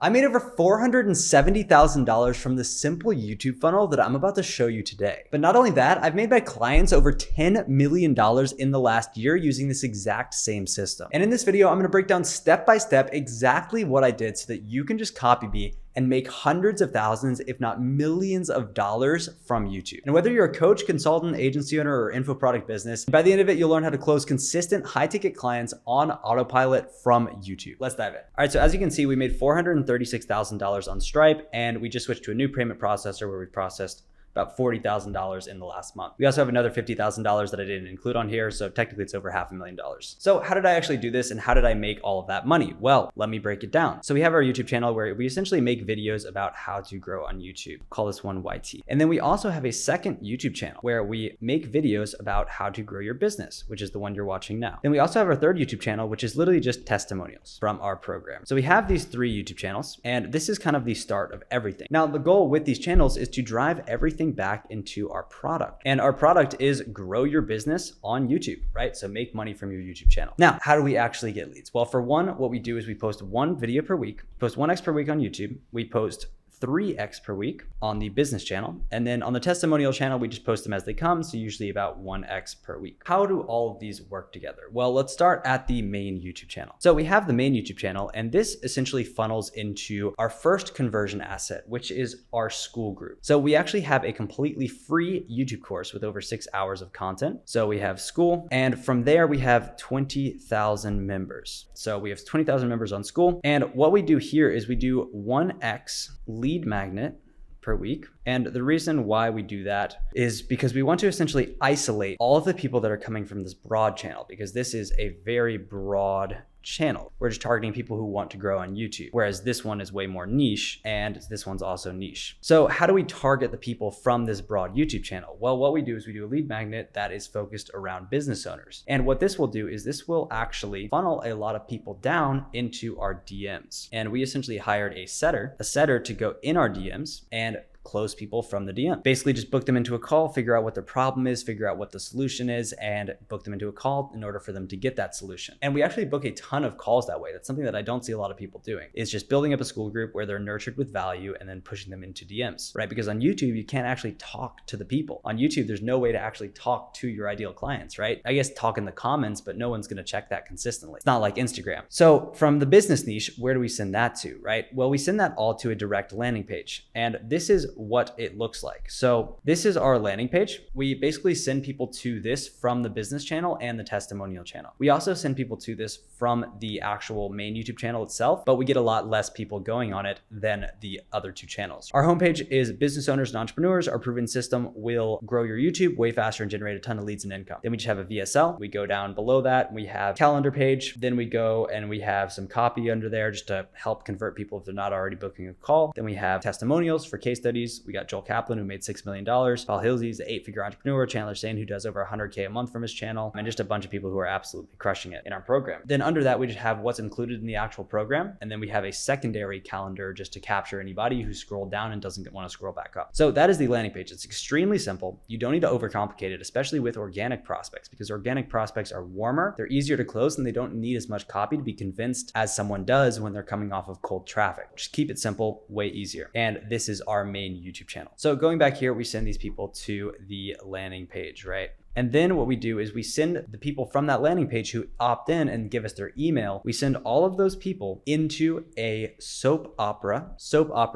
I made over $470,000 from the simple YouTube funnel that I'm about to show you today. But not only that, I've made my clients over $10 million in the last year using this exact same system. And in this video, I'm gonna break down step by step exactly what I did so that you can just copy me and make hundreds of thousands, if not millions of dollars from YouTube. And whether you're a coach, consultant, agency owner, or info product business, by the end of it, you'll learn how to close consistent high ticket clients on autopilot from YouTube. Let's dive in. All right, so as you can see, we made $436,000 on Stripe, and we just switched to a new payment processor where we processed about $40,000 in the last month. We also have another $50,000 that I didn't include on here, so technically it's over $500,000. So how did I actually do this and how did I make all of that money? Well, let me break it down. So we have our YouTube channel where we essentially make videos about how to grow on YouTube. Call this one YT. And then we also have a second YouTube channel where we make videos about how to grow your business, which is the one you're watching now. Then we also have our third YouTube channel, which is literally just testimonials from our program. So we have these three YouTube channels, and this is kind of the start of everything. Now, the goal with these channels is to drive everything back into our product. And our product is grow your business on YouTube, right? So make money from your YouTube channel. Now, how do we actually get leads? Well, for one, what we do is we post one video per week, post 1x per week on YouTube. We post 3x per week on the business channel. And then on the testimonial channel, we just post them as they come. So usually about 1x per week. How do all of these work together? Well, let's start at the main YouTube channel. So we have the main YouTube channel, and this essentially funnels into our first conversion asset, which is our school group. So we actually have a completely free YouTube course with over 6 hours of content. So we have school, and from there we have 20,000 members. So we have 20,000 members on school. And what we do here is we do 1x lead magnet per week. And the reason why we do that is because we want to essentially isolate all of the people that are coming from this broad channel, because this is a very broad channel. We're just targeting people who want to grow on YouTube, whereas this one is way more niche, and this one's also niche. So how do we target the people from this broad YouTube channel? Well, what we do is we do a lead magnet that is focused around business owners. And what this will do is this will actually funnel a lot of people down into our DMs. And we essentially hired a setter to go in our DMs and close people from the DM. Basically just book them into a call, figure out what their problem is, figure out what the solution is, and book them into a call in order for them to get that solution. And we actually book a ton of calls that way. That's something that I don't see a lot of people doing. It's just building up a school group where they're nurtured with value and then pushing them into DMs, right? Because on YouTube, you can't actually talk to the people. On YouTube, there's no way to actually talk to your ideal clients, right? I guess talk in the comments, but no one's gonna check that consistently. It's not like Instagram. So from the business niche, where do we send that to, right? Well, we send that all to a direct landing page. And this is what it looks like. So this is our landing page. We basically send people to this from the business channel and the testimonial channel. We also send people to this from the actual main YouTube channel itself, but we get a lot less people going on it than the other two channels. Our homepage is business owners and entrepreneurs. Our proven system will grow your YouTube way faster and generate a ton of leads and income. Then we just have a VSL. We go down below that. We have calendar page. Then we go and we have some copy under there just to help convert people if they're not already booking a call. Then we have testimonials for case studies. We got Joel Kaplan, who made $6 million, Paul Hilsey's an 8-figure entrepreneur, Chandler Sane, who does over 100K a month from his channel, and just a bunch of people who are absolutely crushing it in our program. Then under that, we just have what's included in the actual program. And then we have a secondary calendar just to capture anybody who scrolled down and doesn't want to scroll back up. So that is the landing page. It's extremely simple. You don't need to overcomplicate it, especially with organic prospects, because organic prospects are warmer, they're easier to close, and they don't need as much copy to be convinced as someone does when they're coming off of cold traffic. Just keep it simple, way easier. And this is our main YouTube channel. So going back here, we send these people to the landing page, right? And then what we do is we send the people from that landing page who opt in and give us their email. We send all of those people into a soap opera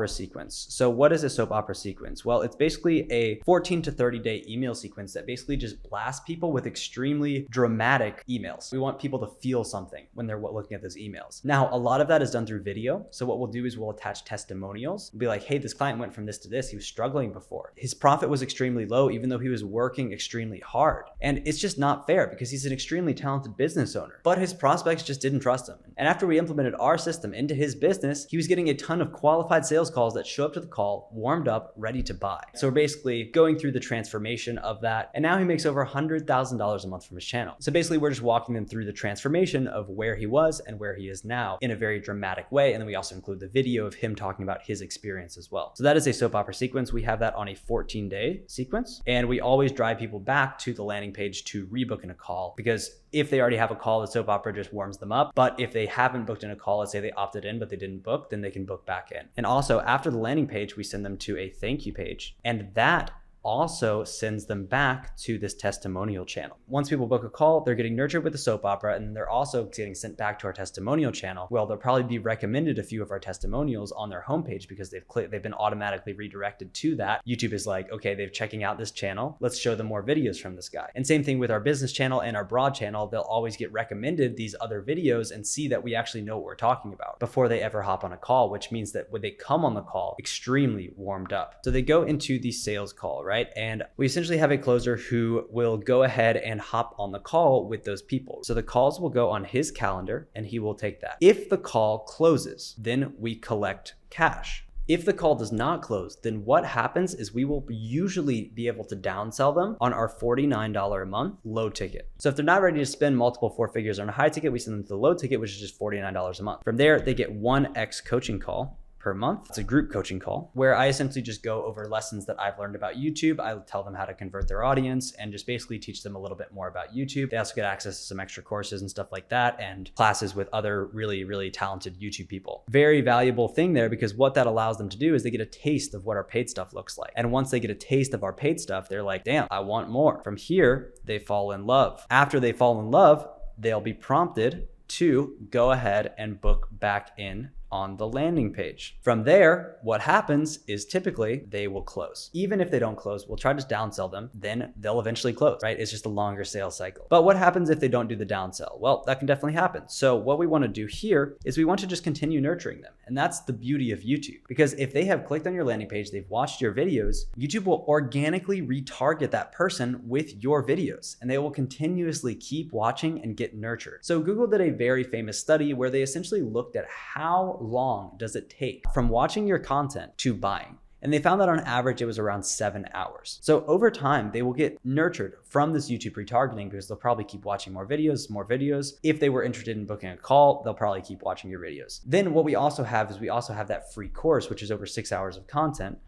sequence. So what is a soap opera sequence? Well, it's basically a 14 to 30 day email sequence that basically just blasts people with extremely dramatic emails. We want people to feel something when they're looking at those emails. Now, a lot of that is done through video. So what we'll do is we'll attach testimonials. We'll be like, hey, this client went from this to this. He was struggling before. His profit was extremely low, even though he was working extremely hard. And it's just not fair because he's an extremely talented business owner, but his prospects just didn't trust him. And after we implemented our system into his business, he was getting a ton of qualified sales calls that show up to the call, warmed up, ready to buy. So we're basically going through the transformation of that. And now he makes over $100,000 a month from his channel. So basically we're just walking them through the transformation of where he was and where he is now in a very dramatic way. And then we also include the video of him talking about his experience as well. So that is a soap opera sequence. We have that on a 14-day sequence. And we always drive people back to the landing page to rebook in a call, because if they already have a call, the soap opera just warms them up. But if they haven't booked in a call, let's say they opted in, but they didn't book, then they can book back in. And also after the landing page, we send them to a thank you page, and that also sends them back to this testimonial channel. Once people book a call, they're getting nurtured with the soap opera, and they're also getting sent back to our testimonial channel. Well, they'll probably be recommended a few of our testimonials on their homepage because they've been automatically redirected to that. YouTube is like, okay, they're checking out this channel. Let's show them more videos from this guy. And same thing with our business channel and our broad channel. They'll always get recommended these other videos and see that we actually know what we're talking about before they ever hop on a call, which means that when they come on the call, extremely warmed up. So they go into the sales call, right? And we essentially have a closer who will go ahead and hop on the call with those people. So the calls will go on his calendar and he will take that. If the call closes, then we collect cash. If the call does not close, then what happens is we will usually be able to downsell them on our $49 a month low ticket. So if they're not ready to spend multiple 4 figures on a high ticket, we send them to the low ticket, which is just $49 a month. From there, they get 1x coaching call per month. It's a group coaching call where I essentially just go over lessons that I've learned about YouTube. I tell them how to convert their audience and just basically teach them a little bit more about YouTube. They also get access to some extra courses and stuff like that, and classes with other really, really talented YouTube people. Very valuable thing there, because what that allows them to do is they get a taste of what our paid stuff looks like. And once they get a taste of our paid stuff, they're like, damn, I want more. From here, they fall in love. After they fall in love, they'll be prompted to go ahead and book back in on the landing page. From there, what happens is typically they will close. Even if they don't close, we'll try to downsell them, then they'll eventually close, right? It's just a longer sales cycle. But what happens if they don't do the downsell? Well, that can definitely happen. So what we want to do here is we want to just continue nurturing them. And that's the beauty of YouTube, because if they have clicked on your landing page, they've watched your videos, YouTube will organically retarget that person with your videos, and they will continuously keep watching and get nurtured. So Google did a very famous study where they essentially looked at how long does it take from watching your content to buying. And they found that on average, it was around 7 hours. So over time, they will get nurtured from this YouTube retargeting because they'll probably keep watching more videos. If they were interested in booking a call, they'll probably keep watching your videos. Then what we also have is we also have that free course, which is over 6 hours of content.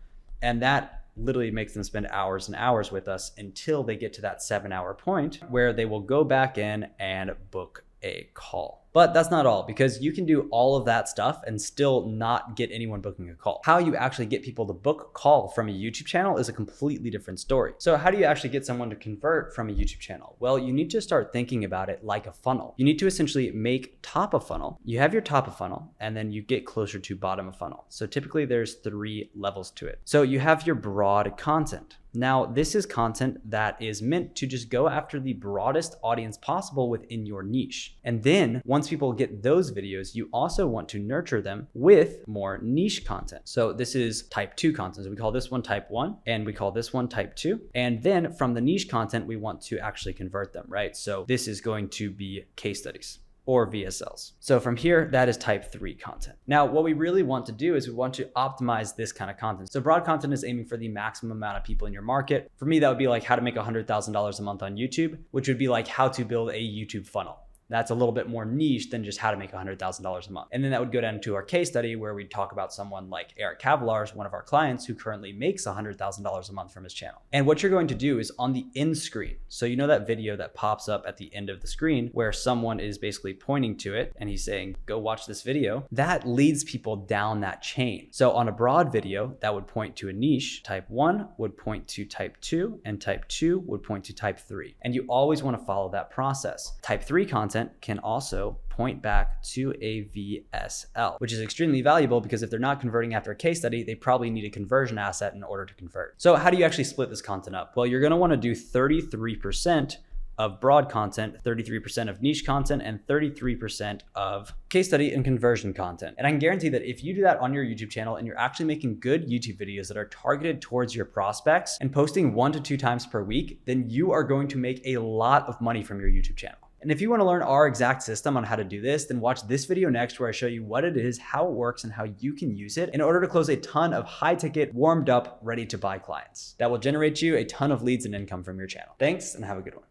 And that literally makes them spend hours and hours with us until they get to that 7-hour point where they will go back in and book a call. But that's not all, because you can do all of that stuff and still not get anyone booking a call. How you actually get people to book a call from a YouTube channel is a completely different story. So how do you actually get someone to convert from a YouTube channel? Well, you need to start thinking about it like a funnel. You need to essentially make top of funnel. You have your top of funnel, and then you get closer to bottom of funnel. So typically there's 3 levels to it. So you have your broad content. Now, this is content that is meant to just go after the broadest audience possible within your niche. And then once people get those videos, you also want to nurture them with more niche content. So this is type 2 content. So we call this one type 1, and we call this one type 2. And then from the niche content, we want to actually convert them, right? So this is going to be case studies or VSLs. So from here, that is type 3 content. Now, what we really want to do is we want to optimize this kind of content. So broad content is aiming for the maximum amount of people in your market. For me, that would be like how to make $100,000 a month on YouTube, which would be like how to build a YouTube funnel. That's a little bit more niche than just how to make $100,000 a month. And then that would go down to our case study where we talk about someone like Eric Cavallars, one of our clients who currently makes $100,000 a month from his channel. And what you're going to do is on the end screen. So you know that video that pops up at the end of the screen where someone is basically pointing to it and he's saying, go watch this video. That leads people down that chain. So on a broad video, that would point to a niche. Type 1 would point to type 2, and type 2 would point to type 3. And you always want to follow that process. Type 3 content can also point back to a VSL, which is extremely valuable because if they're not converting after a case study, they probably need a conversion asset in order to convert. So how do you actually split this content up? Well, you're going to want to do 33% of broad content, 33% of niche content, and 33% of case study and conversion content. And I can guarantee that if you do that on your YouTube channel and you're actually making good YouTube videos that are targeted towards your prospects and posting 1 to 2 times per week, then you are going to make a lot of money from your YouTube channel. And if you want to learn our exact system on how to do this, then watch this video next where I show you what it is, how it works, and how you can use it in order to close a ton of high ticket, warmed up, ready to buy clients that will generate you a ton of leads and income from your channel. Thanks, and have a good one.